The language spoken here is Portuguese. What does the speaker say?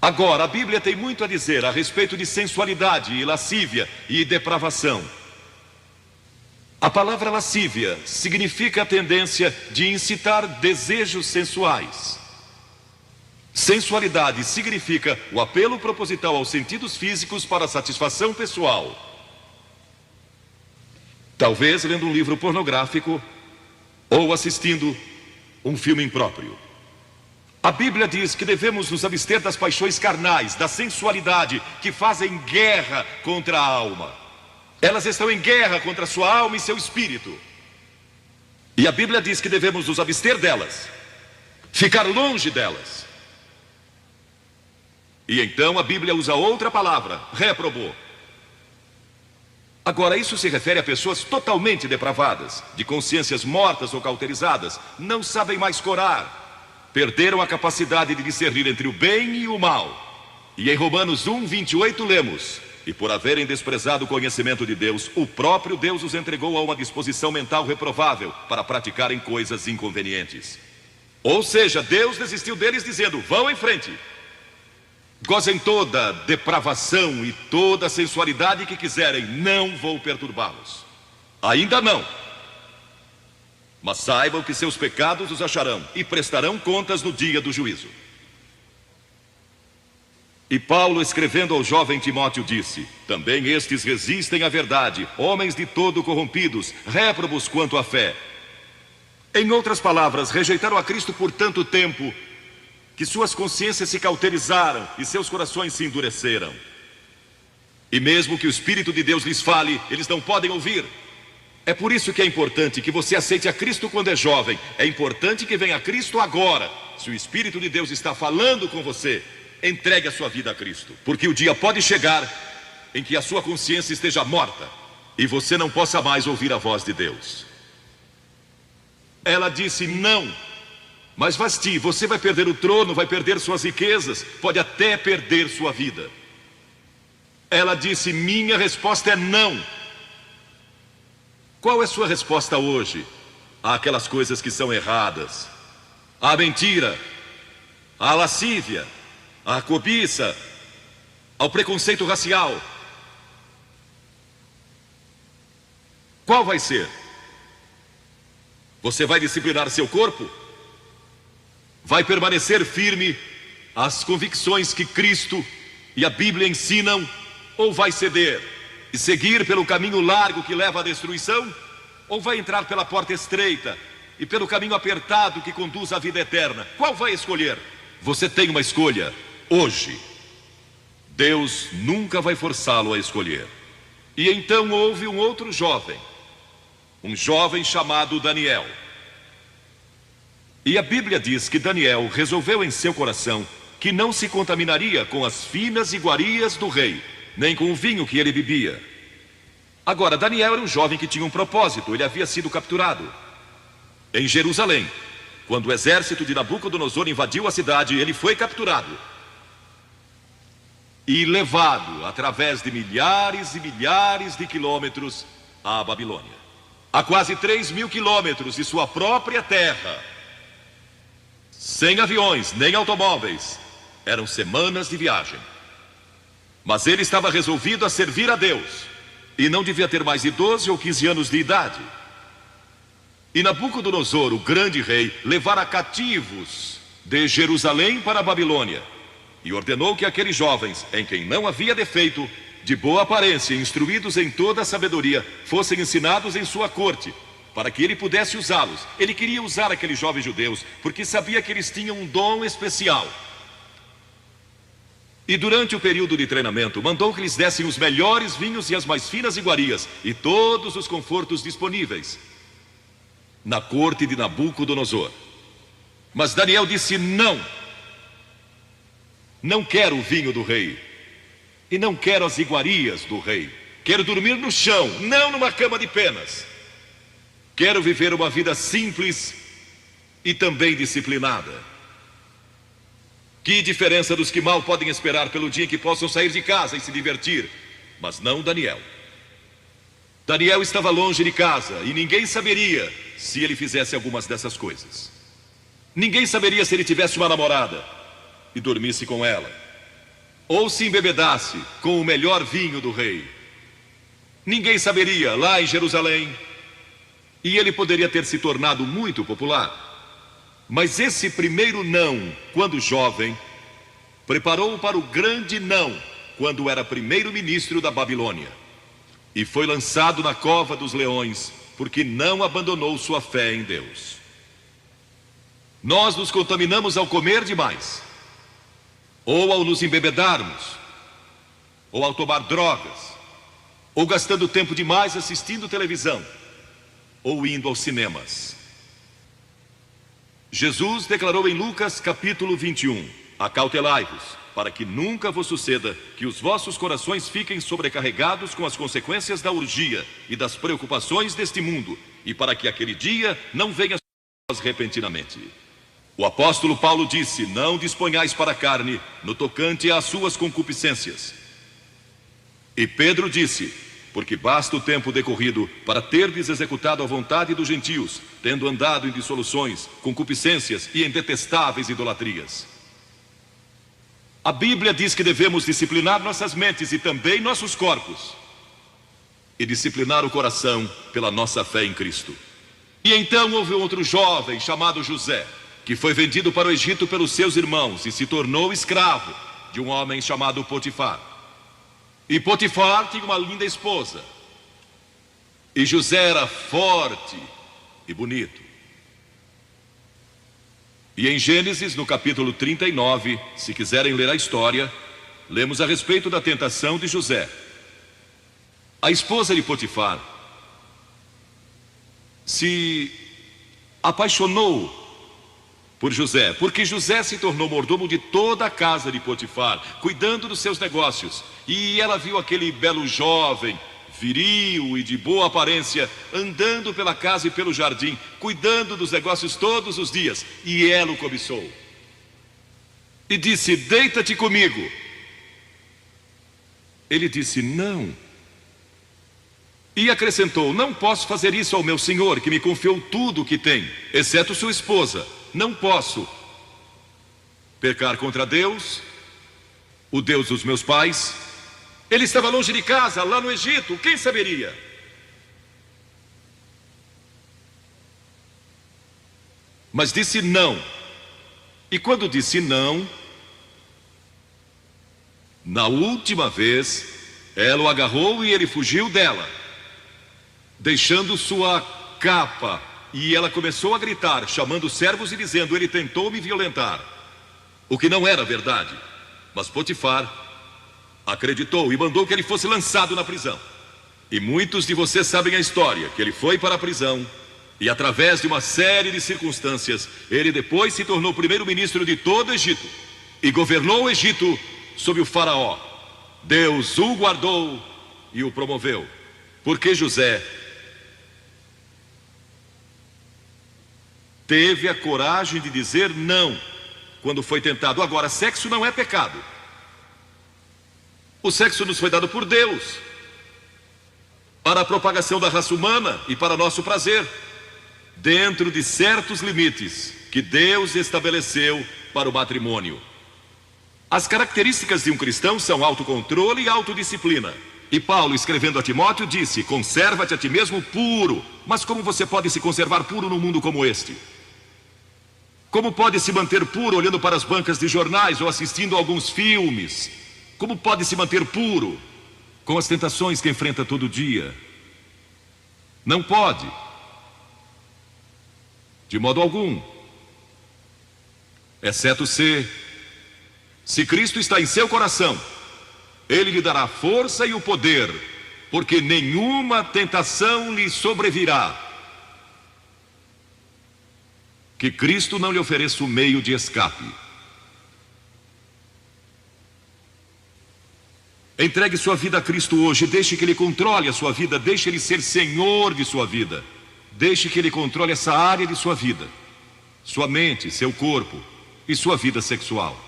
Agora, a Bíblia tem muito a dizer a respeito de sensualidade e lascívia e depravação. A palavra lascívia significa a tendência de incitar desejos sensuais. Sensualidade significa o apelo proposital aos sentidos físicos para satisfação pessoal. Talvez lendo um livro pornográfico ou assistindo um filme impróprio. A Bíblia diz que devemos nos abster das paixões carnais, da sensualidade, que fazem guerra contra a alma. Elas estão em guerra contra a sua alma e seu espírito. E a Bíblia diz que devemos nos abster delas, ficar longe delas. E então a Bíblia usa outra palavra, réprobo. Agora, isso se refere a pessoas totalmente depravadas, de consciências mortas ou cauterizadas, não sabem mais corar. Perderam a capacidade de discernir entre o bem e o mal. E em Romanos 1:28 lemos: e por haverem desprezado o conhecimento de Deus, o próprio Deus os entregou a uma disposição mental reprovável para praticarem coisas inconvenientes. Ou seja, Deus desistiu deles dizendo: vão em frente. Gozem toda depravação e toda sensualidade que quiserem, não vou perturbá-los. Ainda não. Mas saibam que seus pecados os acharão e prestarão contas no dia do juízo. E Paulo, escrevendo ao jovem Timóteo, disse: também estes resistem à verdade, homens de todo corrompidos, réprobos quanto à fé. Em outras palavras, rejeitaram a Cristo por tanto tempo que suas consciências se cauterizaram e seus corações se endureceram. E mesmo que o Espírito de Deus lhes fale, eles não podem ouvir. É por isso que é importante que você aceite a Cristo quando é jovem. É importante que venha a Cristo agora. Se o Espírito de Deus está falando com você, entregue a sua vida a Cristo. Porque o dia pode chegar em que a sua consciência esteja morta e você não possa mais ouvir a voz de Deus. Ela disse: não. Mas Vasti, você vai perder o trono, vai perder suas riquezas, pode até perder sua vida. Ela disse: minha resposta é não. Qual é sua resposta hoje àquelas coisas que são erradas? À mentira, à lascívia, à cobiça, ao preconceito racial? Qual vai ser? Você vai disciplinar seu corpo? Vai permanecer firme às convicções que Cristo e a Bíblia ensinam? Ou vai ceder e seguir pelo caminho largo que leva à destruição? Ou vai entrar pela porta estreita e pelo caminho apertado que conduz à vida eterna? Qual vai escolher? Você tem uma escolha hoje. Deus nunca vai forçá-lo a escolher. E então houve um outro jovem, um jovem chamado Daniel. E a Bíblia diz que Daniel resolveu em seu coração que não se contaminaria com as finas iguarias do rei, nem com o vinho que ele bebia. Agora, Daniel era um jovem que tinha um propósito. Ele havia sido capturado em Jerusalém. Quando o exército de Nabucodonosor invadiu a cidade, ele foi capturado e levado através de milhares e milhares de quilômetros à Babilônia. A quase 3.000 quilômetros de sua própria terra, sem aviões nem automóveis. Eram semanas de viagem. Mas ele estava resolvido a servir a Deus e não devia ter mais de 12 ou 15 anos de idade. E Nabucodonosor, o grande rei, levara cativos de Jerusalém para a Babilônia e ordenou que aqueles jovens, em quem não havia defeito, de boa aparência, instruídos em toda a sabedoria, fossem ensinados em sua corte, para que ele pudesse usá-los. Ele queria usar aqueles jovens judeus porque sabia que eles tinham um dom especial. E durante o período de treinamento, mandou que lhes dessem os melhores vinhos e as mais finas iguarias e todos os confortos disponíveis na corte de Nabucodonosor. Mas Daniel disse: não. Não quero o vinho do rei e não quero as iguarias do rei. Quero dormir no chão, não numa cama de penas. Quero viver uma vida simples e também disciplinada. Que diferença dos que mal podem esperar pelo dia em que possam sair de casa e se divertir. Mas não Daniel. Daniel estava longe de casa e ninguém saberia se ele fizesse algumas dessas coisas. Ninguém saberia se ele tivesse uma namorada e dormisse com ela. ou se embebedasse com o melhor vinho do rei. Ninguém saberia lá em Jerusalém, e ele poderia ter se tornado muito popular. Mas esse primeiro não, quando jovem, preparou-o para o grande não, quando era primeiro-ministro da Babilônia, e foi lançado na cova dos leões, porque não abandonou sua fé em Deus. Nós nos contaminamos ao comer demais, ou ao nos embebedarmos, ou ao tomar drogas, ou gastando tempo demais assistindo televisão, ou indo aos cinemas. Jesus declarou em Lucas capítulo 21: acautelai-vos, para que nunca vos suceda que os vossos corações fiquem sobrecarregados com as consequências da orgia e das preocupações deste mundo, e para que aquele dia não venha sobre vós repentinamente. O apóstolo Paulo disse: não disponhais para a carne no tocante às suas concupiscências. E Pedro disse: porque basta o tempo decorrido para terdes executado a vontade dos gentios, tendo andado em dissoluções, concupiscências e em detestáveis idolatrias. A Bíblia diz que devemos disciplinar nossas mentes e também nossos corpos, e disciplinar o coração pela nossa fé em Cristo. E então houve outro jovem chamado José, que foi vendido para o Egito pelos seus irmãos e se tornou escravo de um homem chamado Potifar. E Potifar tinha uma linda esposa, e José era forte e bonito. E em Gênesis, no capítulo 39, se quiserem ler a história, lemos a respeito da tentação de José. A esposa de Potifar se apaixonou por José, porque José se tornou mordomo de toda a casa de Potifar, cuidando dos seus negócios. E ela viu aquele belo jovem, viril e de boa aparência, andando pela casa e pelo jardim, cuidando dos negócios todos os dias, e ela o cobiçou. E disse: deita-te comigo. Ele disse: não. E acrescentou: não posso fazer isso ao meu senhor, que me confiou tudo o que tem, exceto sua esposa. Não posso pecar contra Deus, o Deus dos meus pais. Ele estava longe de casa, lá no Egito, quem saberia? Mas disse não. E quando disse não, na última vez, ela o agarrou e ele fugiu dela, deixando sua capa. E ela começou a gritar, chamando os servos e dizendo: ele tentou me violentar. O que não era verdade. Mas Potifar acreditou e mandou que ele fosse lançado na prisão. E muitos de vocês sabem a história, que ele foi para a prisão, e através de uma série de circunstâncias, ele depois se tornou primeiro-ministro de todo o Egito, e governou o Egito sob o faraó. Deus o guardou e o promoveu, porque José teve a coragem de dizer não quando foi tentado. Agora, sexo não é pecado. O sexo nos foi dado por Deus para a propagação da raça humana e para nosso prazer, dentro de certos limites que Deus estabeleceu para o matrimônio. As características de um cristão são autocontrole e autodisciplina. E Paulo, escrevendo a Timóteo, disse: conserva-te a ti mesmo puro. Mas como você pode se conservar puro num mundo como este? Como pode se manter puro olhando para as bancas de jornais ou assistindo a alguns filmes? Como pode se manter puro com as tentações que enfrenta todo dia? Não pode, de modo algum, exceto se Cristo está em seu coração. Ele lhe dará força e o poder, porque nenhuma tentação lhe sobrevirá que Cristo não lhe ofereça o meio de escape. Entregue sua vida a Cristo hoje, deixe que Ele controle a sua vida, deixe Ele ser Senhor de sua vida, deixe que Ele controle essa área de sua vida, sua mente, seu corpo e sua vida sexual.